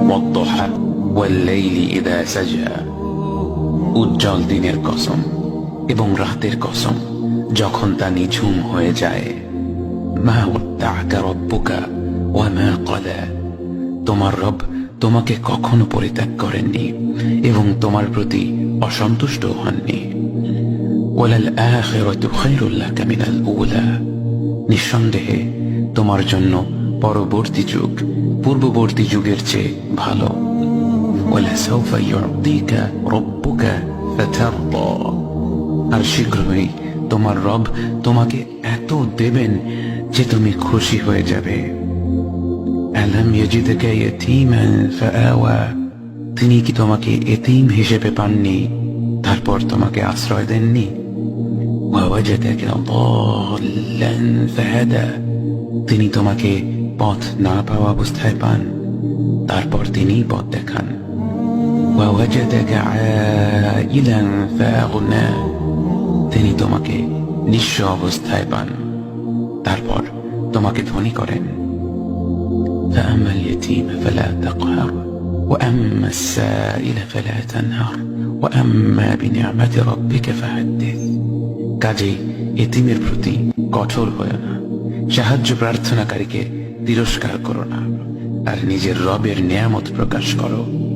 ওয়াদ-দুহা ওয়াল-লাইলি ইযা সাজা। উজ্জ্বল দিনের কসম এবং রাতের কসম যখন তা নিঝুম হয়ে যায়। মা ওয়াদ্দা'আকা রাব্বুকা ওয়া মা ক্বালা। তোমার রব তোমাকে কখনো পরিত্যাগ করেননি এবং তোমার প্রতি অসন্তুষ্ট হননি। ওয়ালাল আখিরাতু খায়রুল লাকা মিনাল উলা। নিঃসন্দেহে তোমার জন্য পরবর্তী যুগ পূর্ববর্তী যুগের চেয়ে ভালো। ওয়ালাসাউফা ইউ'তিকা রাব্বুকা ফাতারদা। আর শীঘ্রই তোমার রব তোমাকে এত দেবেন যে তুমি খুশি হয়ে যাবে। আলাম ইয়াজিদকা ইয়াতীমান ফাআওয়া। তিনি কি তোমাকে এতিম হিসেবে পাননি তারপর তোমাকে আশ্রয় দেননি? ওয়াওয়াজাদাকা দাল্লান ফাহাদা। তিনি তোমাকে পথ না পাওয়া অবস্থায় পান তারপর তিনিই পথ দেখান। ওয়াওয়াজাদাকা আইলান ফাআগনা। তিনি তোমাকে নিঃস্ব অবস্থায় পান তারপর তোমাকে ধনী করেন। فأما اليتيم فلا تقهر وأما السائل فلا تنهر وأما بنعمة ربك فحدث। কাজেই এতিমের প্রতি কঠোর হয়ো না, সাহায্য প্রার্থনাকারীকে তিরস্কার করো না, আর নিজের রবের নিয়ামত প্রকাশ করো।